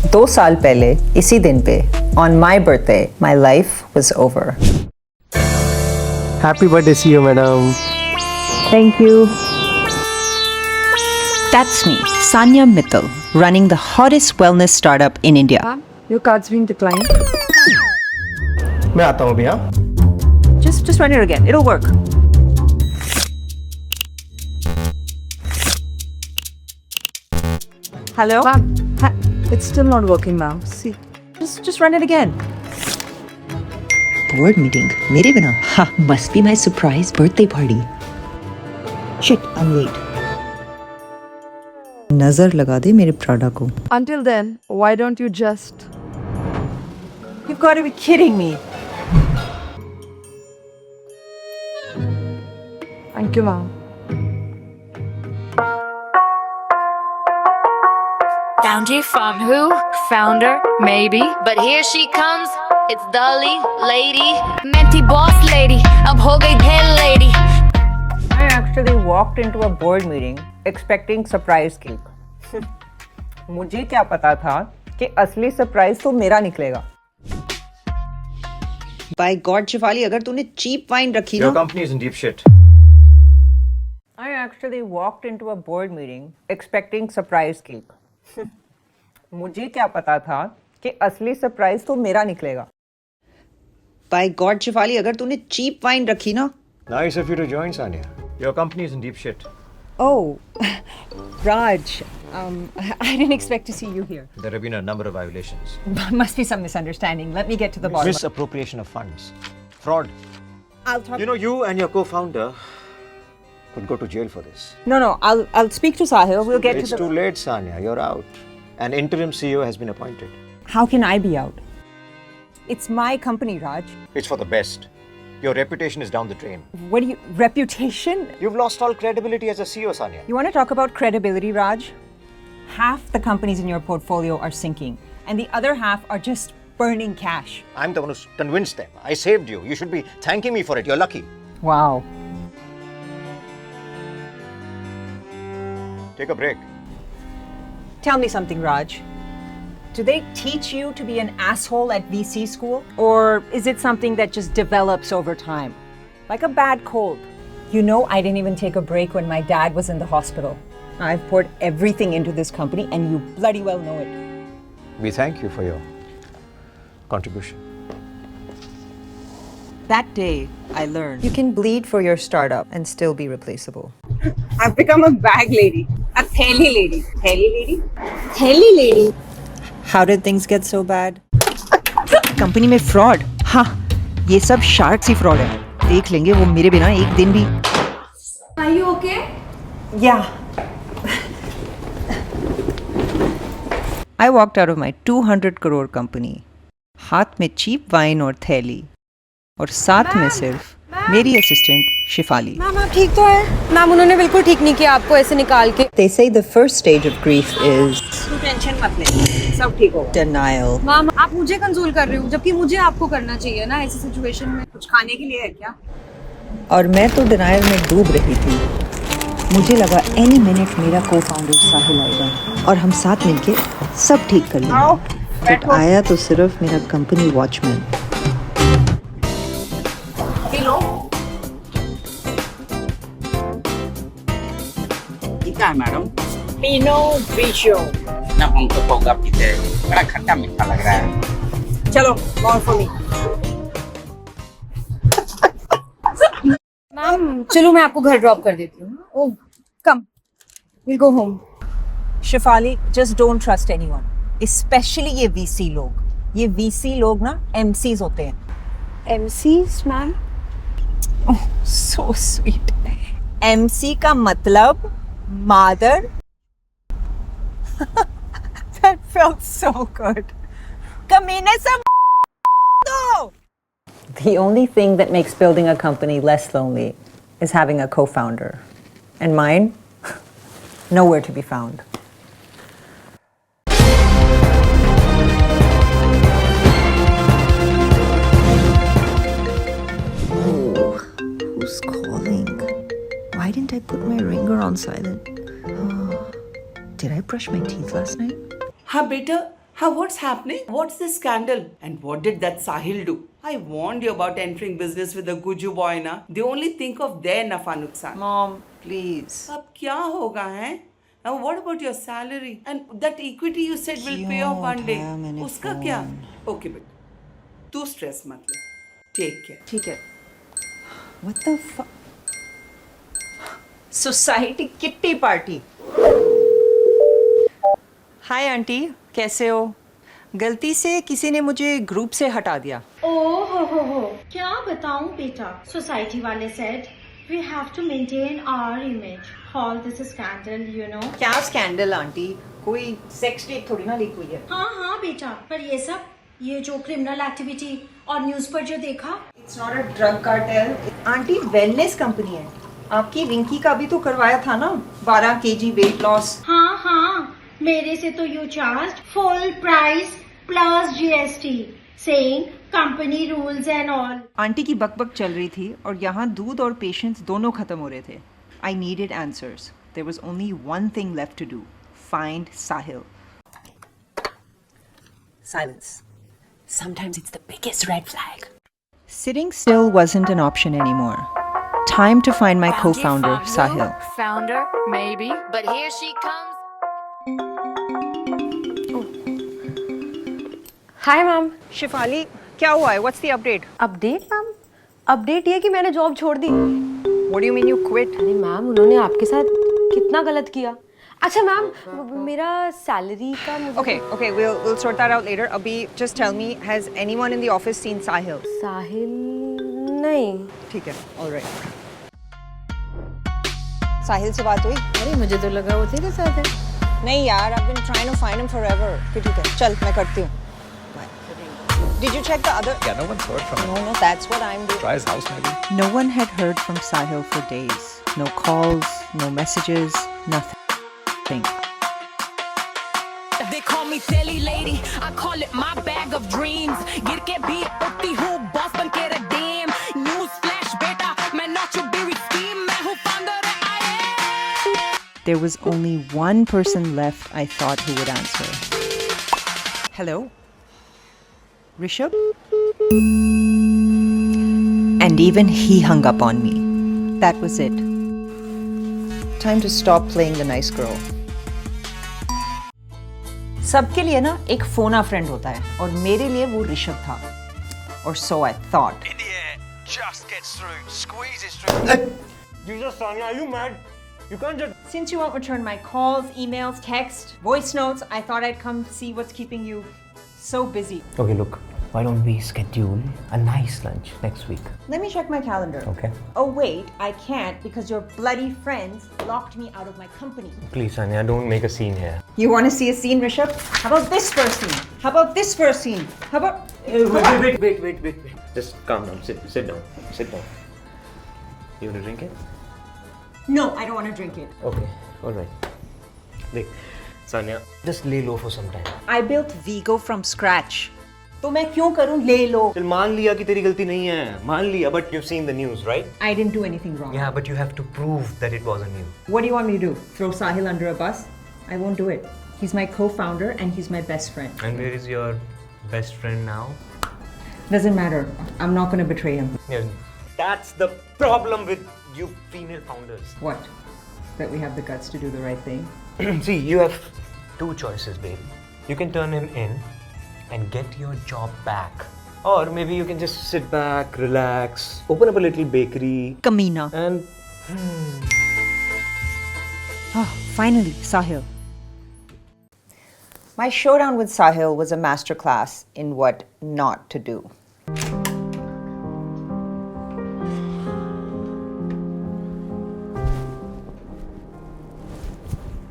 2 साल पहले इसी दिन पे on my birthday my life was over. Happy birthday, CEO madam. Thank you. That's me, Sanya Mittal, running the hottest wellness startup in India. Your card's been declined. मैं आता हूँ अभी हाँ. Just run it again. It'll work. Hello? Ma'am, it's still not working, ma'am. See. Just run it again. Board meeting. मेरे बिना? Ha, must be my surprise birthday party. Shit, I'm late. नजर लगा दे मेरे प्राडा को. Until then, why don't you just... You've got to be kidding me. Thank you, ma'am. Found you from who? Founder, maybe. But here she comes. It's Dolly, lady. Menti boss lady. Ab ho gayi dhel lady. I actually walked into a board meeting expecting surprise cake. मुझे क्या पता था कि असली surprise तो मेरा निकलेगा. By God, Shifali, अगर तूने cheap wine रखी Your ना. company is in deep shit. I actually walked into a board meeting expecting surprise cake. मुझे क्या पता था कि असली सरप्राइज तो मेरा निकलेगा. By God, शिफाली, अगर तूने cheap wine रखी ना. Nice of you to join, Sanya. Your company is in deep shit. Oh, Raj, I didn't expect to see you here. There have been a number of violations. Must be some misunderstanding. Let me get to the bottom. Misappropriation of funds. Fraud. I'll talk. You know, you and your co-founder could go to jail for this. No. I'll speak to Sahil. We'll get It's to the. too late, Sanya. You're out. An interim CEO has been appointed. How can I be out? It's my company, Raj. It's for the best. Your reputation is down the drain. What do you reputation? You've lost all credibility as a CEO, Sanya. You want to talk about credibility, Raj? Half the companies in your portfolio are sinking, and the other half are just burning cash. I'm the one who convinced them. I saved you. You should be thanking me for it. You're lucky. Wow. Take a break. Tell me something, Raj. Do they teach you to be an asshole at VC school? Or is it something that just develops over time? Like a bad cold. You know, I didn't even take a break when my dad was in the hospital. I've poured everything into this company, and you bloody well know it. We thank you for your contribution. That day, I learned you can bleed for your startup and still be replaceable. I've become a bag lady, a theli lady. Theli lady? Theli lady. How did things get so bad? Company में fraud. हाँ, ये सब shark सी fraud है. देख लेंगे वो मेरे बिना एक दिन भी. Are you okay? Yeah. I walked out of my 200 crore company. हाथ में cheap wine और थैली. और साथ में सिर्फ मेरी असिस्टेंट शिफाली. मैम आप ठीक तो है? मैम उन्होंने बिल्कुल ठीक नहीं किया आपको ऐसे निकाल के. They say the first stage of grief is तू टेंशन मत ले. सब ठीक हो. Denial. मैम आप मुझे कंसोल कर रहे हो जबकि मुझे आपको करना चाहिए ना ऐसी सिचुएशन में. कुछ खाने के लिए है क्या? और मैं तो डिनायल में डूब रही थी. मुझे लगा एनी मिनट मेरा को-फाउंडर साहिल आएगा और हम साथ मिलके सब ठीक कर लेंगे. बट आया तो सिर्फ मेरा कंपनी वॉचमैन. क्या मैडम? पिनो ग्रीशियो. ना हम तो पोगा पीते हैं. बड़ा खट्टा मीठा लग रहा है. चलो more for me. मैम चलो मैं आपको घर ड्रॉप कर देती हूँ. ओह कम we'll go home. Shifali, just don't trust anyone. Especially ये VC लोग. ये VC लोग ना MCs होते हैं. MCs ma'am? Oh, so sweet. MC का मतलब mother. That felt so good. कमीने सब दो. The only thing that makes building a company less lonely is having a co-founder. And mine, nowhere to be found. Who's calling? Why didn't I put my ringer on silent? Oh, did I brush my teeth last night? हाँ बेटा, How, what's happening? What's the scandal? And what did that Sahil do? I warned you about entering business with the Guju boy na. They only think of their nafa nuksan. Mom, please. अब क्या होगा हैं? Now what about your salary? And that equity you said will pay off one day. उसका क्या? Okay, but तू stress मत ले. Take care. ठीक है. What the fuck? Society kitty party. Hi aunty, कैसे हो? गलती से किसी ने मुझे ग्रुप से हटा दिया. ओह हो क्या बताऊं बेटा. सोसाइटी वाले said we have to maintain our image. All this scandal you know. क्या स्कैंडल आंटी? कोई सेक्स टेप थोड़ी ना लीक हुई है. हाँ बेटा, पर ये जो क्रिमिनल एक्टिविटी और न्यूज पर जो देखा. It's not a drug cartel. Aunty wellness company है. आपकी रिंकी का भी तो करवाया था ना 12 kg वेट लॉस. हाँ मेरे से तो you charge full price plus GST saying company rules and all. Aunty की बकबक चल रही थी और यहाँ दूध और पेशेंस दोनों खत्म हो रहे थे. I needed answers. There was only one thing left to do. Find Sahil. Silence. Sometimes it's the biggest red flag. Sitting still wasn't an option anymore. Time to find my co-founder, Found who? Sahil. Founder, maybe. But here she comes. Hi ma'am. Shifali, क्या हुआ है? What's the update? Update ma'am? Update ये कि मैंने job छोड़ दी. What do you mean you quit? अरे ma'am, उन्होंने आपके साथ कितना गलत किया. अच्छा मैम, मेरा सैलरी का मुझे. Okay, we'll sort that out later. Abhi, just tell me, has anyone in the office seen Sahil? साहिल नहीं. ठीक है, all right. साहिल से बात हुई? अरे मुझे तो लगा वो तेरे साथ है. नहीं यार, I've been trying to find him forever. फिर ठीक है, चल मैं करती हूँ. Did you check the other? Yeah, no one's heard from him. No, that's what I'm doing. Try his house maybe. No one had heard from Sahil for days. No calls, no messages, nothing. They call me Telly Lady, I call it my bag of dreams. गिर के भी उठती हूँ, boss बन के redeem. News flash बेटा, मैं not your beauty scheme, मैं हूँ founder I am. There was only one person left I thought who would answer. Hello? Rishabh? And even he hung up on me. That was it. Time to stop playing the nice girl. सबके लिए ना एक फोना friend होता है और मेरे लिए वो ऋषभ था. Or so I thought. In the air, just gets through, squeezes through. Jesus, Sanya, are you mad? You can't just. Since you won't return my calls, emails, texts, voice notes, I thought I'd come see what's keeping you so busy. Okay, look. Why don't we schedule a nice lunch next week? Let me check my calendar. Okay. Oh wait, I can't because your bloody friends locked me out of my company. Please, Sanya, don't make a scene here. You want to see a scene, Rishabh? How about this first scene? How about this first scene? How about... Wait. Just calm down. Sit down. You want to drink it? No, I don't want to drink it. Okay, all right. Look, Sanya, just lay low for some time. I built Vigo from scratch. तो मैं क्यों करूं ले लो? चल मान लिया कि तेरी गलती नहीं है. मान लिया, but you've seen the news, right? I didn't do anything wrong. Yeah, but you have to prove that it wasn't you. What do you want me to do? Throw Sahil under a bus? I won't do it. He's my co-founder and he's my best friend. And where is your best friend now? Doesn't matter. I'm not going to betray him. Yeah, that's the problem with you female founders. What? That we have the guts to do the right thing? See, you have two choices, babe. You can turn him in and get your job back. Or maybe you can just sit back, relax, open up a little bakery. Kamina. And... Oh, finally, Sahil. My showdown with Sahil was a masterclass in what not to do.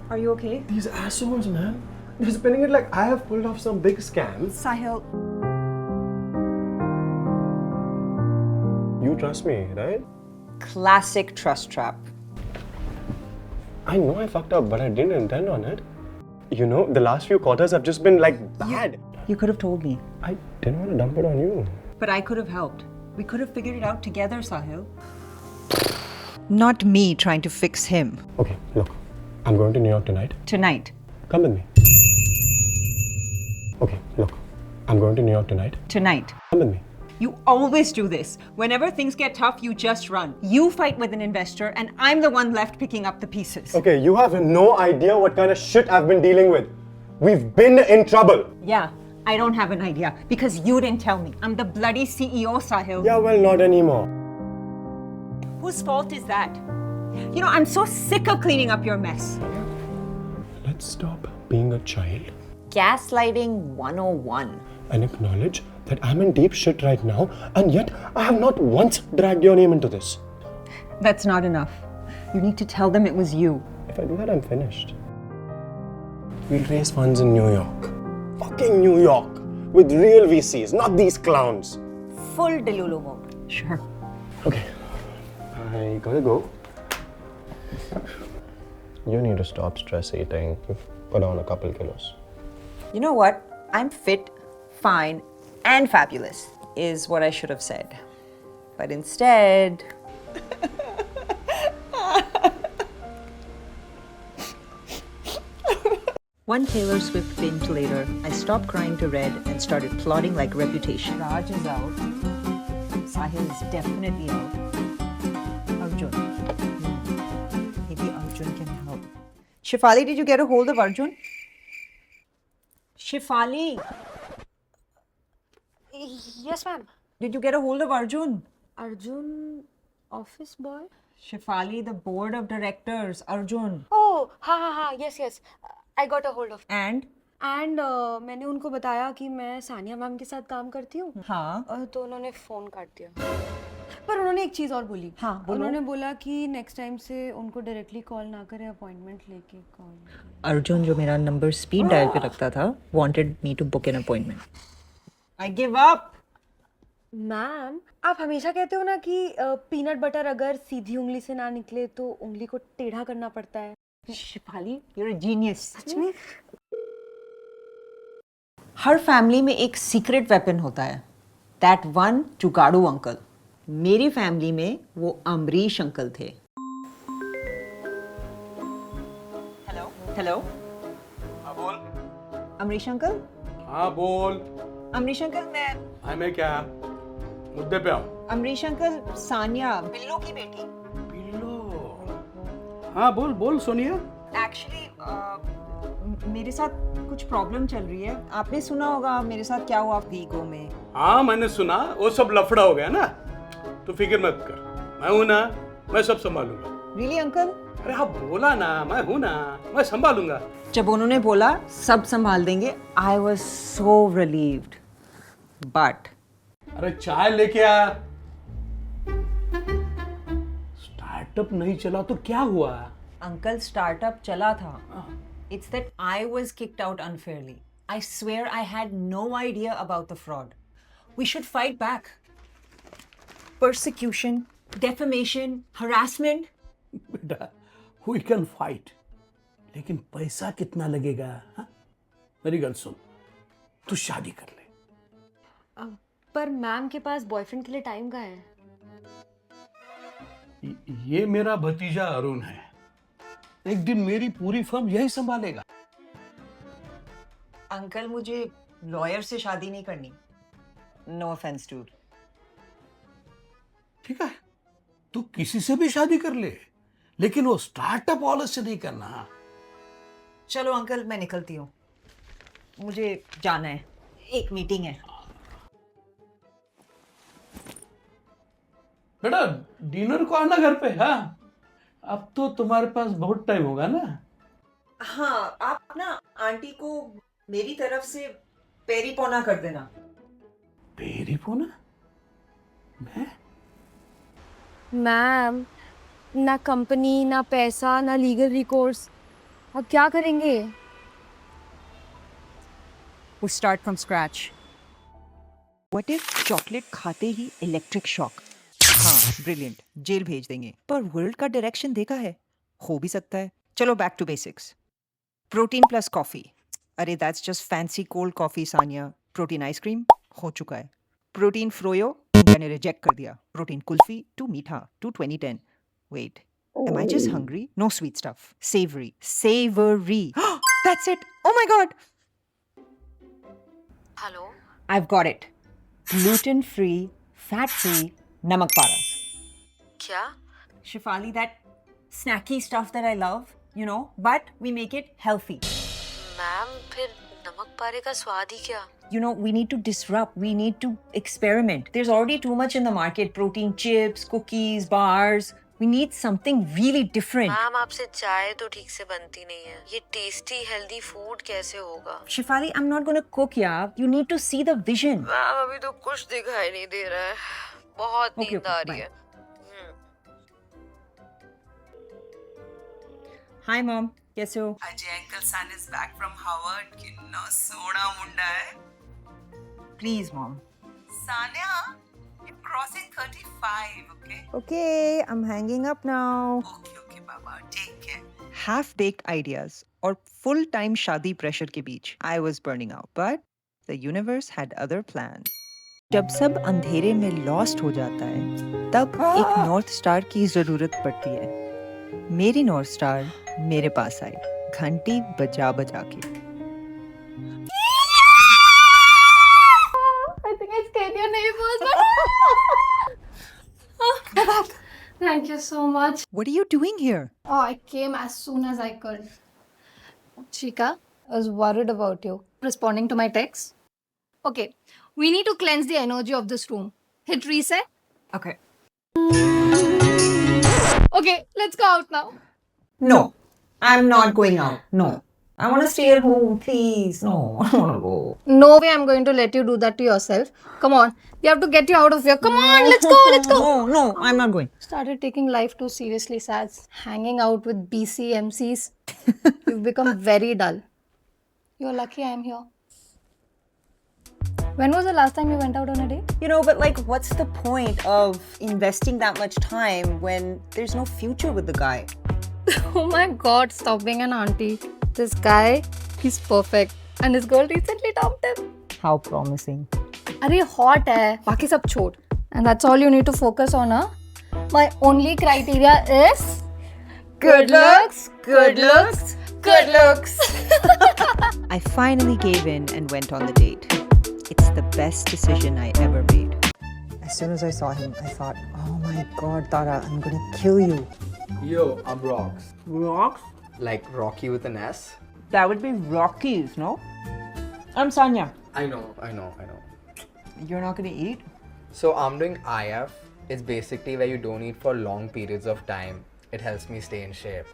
Are you okay? These assholes, man. They're spinning it like I have pulled off some big scam. Sahil. You trust me, right? Classic trust trap. I know I fucked up, but I didn't intend on it. You know, the last few quarters have just been like bad. You could have told me. I didn't want to dump it on you. But I could have helped. We could have figured it out together, Sahil. Not me trying to fix him. Okay, look. I'm going to New York tonight. Tonight. Come with me. Okay, look, I'm going to New York tonight. Tonight. Come with me. You always do this. Whenever things get tough, you just run. You fight with an investor, and I'm the one left picking up the pieces. Okay, you have no idea what kind of shit I've been dealing with. We've been in trouble. Yeah, I don't have an idea because you didn't tell me. I'm the bloody CEO, Sahil. Yeah, well, not anymore. Whose fault is that? You know, I'm so sick of cleaning up your mess. Let's stop being a child Gaslighting 101. and acknowledge that I'm in deep shit right now, and yet I have not once dragged your name into this. That's not enough. You need to tell them it was you. If I do that, I'm finished. We'll raise funds in New York. Fucking New York. With real VCs, not these clowns. Full Delulu mode. Sure. Okay. I gotta go. You need to stop stress eating. You've put on a couple kilos. You know what? I'm fit, fine, and fabulous, is what I should have said. But instead. One Taylor Swift binge later, I stopped crying to Red and started plotting like Reputation. Raj is out. Sahil is definitely out. Arjun. Maybe Arjun can help. Shefali, did you get a hold of Arjun? Shefali, Yes, ma'am. Did you get a hold of Arjun? Arjun, office boy? Shefali, the board of directors, Arjun. Oh, हाँ, yes. I got a hold of. And? And मैंने उनको बताया कि मैं Sania ma'am के साथ काम करती हूँ. हाँ. तो उन्होंने फोन काट दिया. पर उन्होंने एक चीज और बोली. हाँ, बोलो. उन्होंने बोला कि नेक्स्ट टाइम से उनको डायरेक्टली कॉल ना करें, अपॉइंटमेंट लेके कॉल. Arjun, जो मेरा नंबर स्पीड डायल पे रखता था, wanted me to book an appointment. I give up. Ma'am, आप हमेशा कहते हो ना कि पीनट बटर अगर सीधी उंगली से ना निकले तो उंगली को टेढ़ा करना पड़ता है. Shifali, you're a genius. सच में? हर फैमिली में एक सीक्रेट वेपन होता है. That one जुगाड़ू अंकल. मेरी फैमिली में वो अमरीश अंकल थे. हेलो. हाँ बोल. अमरीश अंकल. हाँ बोल. अमरीश अंकल मैं क्या मुद्दे पे आओ. अमरीश अंकल, सानिया बिल्लो की बेटी. बिल्लो. हाँ बोल सोनिया. एक्चुअली मेरे साथ कुछ प्रॉब्लम चल रही है. आपने सुना होगा मेरे साथ क्या हुआ वीगो में. हाँ मैंने सुना. वो सब लफड़ा हो गया ना. तो फिक्र मत कर. मैं हूँ ना. मैं सब संभालूंगा. Really uncle? अरे हाँ बोला ना. मैं हूँ ना. मैं संभालूंगा. जब उन्होंने बोला सब संभाल देंगे, I was so relieved. But अरे चाय लेके आ. स्टार्टअप नहीं चला तो क्या हुआ. अंकल, स्टार्टअप चला था. It's that I was kicked out unfairly. I swear I had no idea about the fraud. We should fight back. Persecution, defamation, harassment. बेटा we can fight. लेकिन पैसा कितना लगेगा. हाँ? मेरी गल सुन. तू शादी कर ले. पर मैम के पास बॉयफ्रेंड के लिए टाइम कहाँ है? ये मेरा भतीजा अरुण है. एक दिन मेरी पूरी फर्म यही संभालेगा. अंकल, मुझे लॉयर से शादी नहीं करनी. No offence dude. ठीक है. तू किसी से भी शादी कर ले. लेकिन वो स्टार्टअप वाले से नहीं करना. चलो अंकल, मैं निकलती हूँ. मुझे जाना है. एक मीटिंग है. बेटा डिनर को आना घर पे. हाँ अब तो तुम्हारे पास बहुत टाइम होगा ना. हाँ, आप ना आंटी को मेरी तरफ से पेरी पोना कर देना. पेरी पोना? मैं? मैम, ना कंपनी, ना पैसा, ना लीगल रिकोर्स. अब क्या करेंगे? We start from scratch. What if chocolate खाते ही इलेक्ट्रिक शॉक? हाँ, ब्रिलियंट. जेल भेज देंगे. पर वर्ल्ड का डायरेक्शन देखा है. हो भी सकता है. चलो back to basics. Protein plus coffee. अरे that's just fancy cold coffee Sania. Protein ice cream हो चुका है. प्रोटीन फ्रोयो मैंने रिजेक्ट कर दिया. प्रोटीन कुल्फी टू मीठा too 2010. Wait, am I just hungry? No sweet stuff. Savory. That's it. Oh my god. Hello? I've got it. Gluten-free, fat-free, namak paras. क्या? Shefali, that snacky stuff that I love, you know, but we make it healthy. Ma'am फिर नमक पारे का स्वाद ही क्या? You know, we need to disrupt, we need to experiment. There's already too much in the market, protein chips, cookies, bars. We need something really different. Ma'am आपसे चाय तो ठीक से बनती नहीं है. ये टेस्टी हेल्दी फूड कैसे होगा? Shefali, I'm not going to cook, yeah. You need to see the vision. Ma'am अभी तो कुछ दिखाई नहीं दे रहा है. बहुत नींद आ रही है. Hi, Mom. कैसे हो? Ajay Uncle son is back from Harvard. कितना सोना मुंडा है. Please, Mom. Sanya, you're crossing 35, okay? Okay, I'm hanging up now. Okay, Baba. Take care. Half-baked ideas और full-time शादी pressure के बीच I was burning out, but the universe had other plans. जब सब अंधेरे में lost हो जाता है, तब एक North Star की ज़रूरत पड़ती है. मेरी North Star मेरे पास आई, घंटी बजा बजा के. I think I scared your neighbors. Thank you so much. What are you doing here? Oh, I came as soon as I could. Chika, I was worried about you. Responding to my text? Okay, we need to cleanse the energy of this room. Hit reset. Okay. Okay, let's go out now. No, I'm not going out. No. I want to stay at home, please. No, I don't want to go. No way I'm going to let you do that to yourself. Come on, we have to get you out of here. Come on, let's go, let's go. No, I'm not going. Started taking life too seriously, Saz. Hanging out with BC MCs. You've become very dull. You're lucky I'm here. When was the last time you went out on a date? You know, but like, what's the point of investing that much time when there's no future with the guy? Oh my god, stop being an auntie. This guy, he's perfect. And his girl recently topped him. How promising. अरे hot है, बाकी सब छोड़. And that's all you need to focus on, huh? My only criteria is good looks, good looks, good looks. I finally gave in and went on the date. It's the best decision I ever made. As soon as I saw him, I thought, oh my god, Tara, I'm gonna kill you. Yo, I'm Rocks. Rocks? Like Rocky with an S? That would be Rockies, no? I'm Sanya. I know. You're not gonna eat? So I'm doing IF. It's basically where you don't eat for long periods of time. It helps me stay in shape.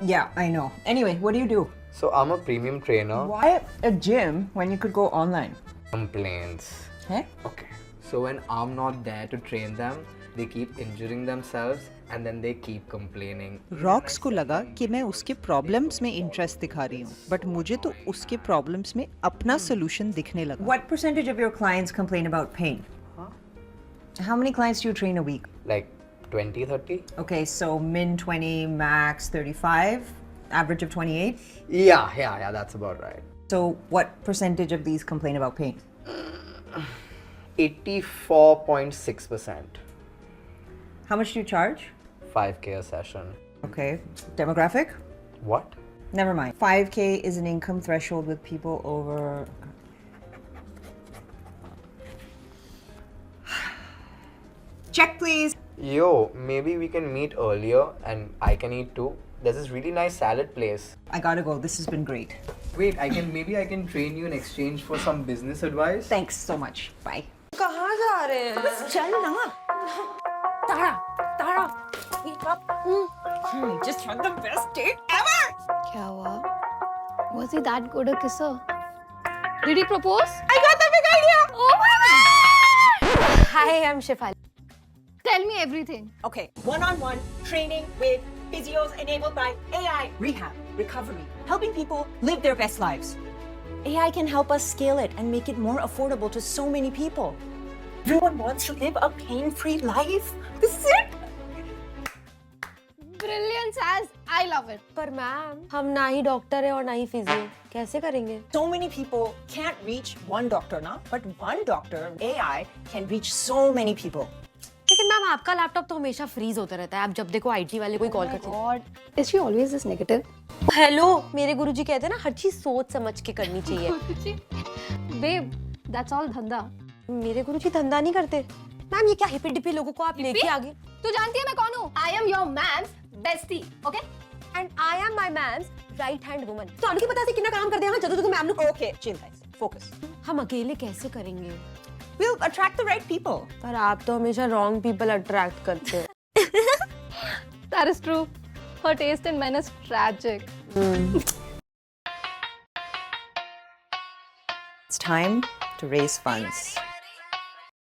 Yeah, I know. Anyway, what do you do? So I'm a premium trainer. Why a gym when you could go online? Complaints. Hey? Okay. So when I'm not there to train them, they keep injuring themselves and then they keep complaining. Rocks को लगा कि मैं उसके problems में interest दिखा रही हूँ, but मुझे तो उसके प्रॉब्लम्स में अपना सोल्यूशन दिखने लगा. What percentage of your clients complain about pain? How many clients do you train a week? Like 20, 30? Okay, so min 20, max 35, average of 28? Yeah, that's about right. So what percentage of these complain about pain? 84.6%. How much do you charge? 5K a session. Okay. Demographic? What? Never mind. 5K is an income threshold with people over... Check, please. Yo, maybe we can meet earlier and I can eat too. There's this really nice salad place. I gotta go. This has been great. Wait, maybe I can train you in exchange for some business advice? Thanks so much. Bye. कहाँ जा रहे हैं? बस चल ना. Tara, wake up. I just had the best date ever. क्या हुआ? Was he that good a kisser? Did he propose? I got the big idea. Oh my god! Hi, I'm Shefali. Tell me everything. Okay, one-on-one training with physios enabled by AI. Rehab, recovery, helping people live their best lives. AI can help us scale it and make it more affordable to so many people. Everyone wants to live a pain-free life. This is it. Brilliant, Saz. I love it. पर ma'am, हम ना ही doctor है और ना ही physio. कैसे करेंगे? So many people can't reach one doctor now, but one doctor, AI, can reach so many people. लेकिन ma'am आपका लैपटॉप तो हमेशा फ्रीज होता रहता है. आप जब देखो आईटी वाले कोई कॉल करते हैं. Is she always this negative? Hello, मेरे गुरुजी कहते हैं ना हर चीज सोच समझ के करनी चाहिए. Babe, that's all धंधा. मेरे गुरुजी धंधा नहीं करते. मैम ये क्या हिप्पी डिप्पी लोगों को आप लेके आ गए? तू जानती है मैं कौन हूँ? I am your man's bestie, okay? And I am my man's right hand woman. तो आने की पता से कितना काम कर दिया हाँ जब तो मैम ने Okay, chill guys. Focus. हम अकेले कैसे करेंगे? We'll attract the right people. पर आप तो हमेशा wrong people attract करते हैं. That is true. Her taste in men is tragic. It's time to raise funds.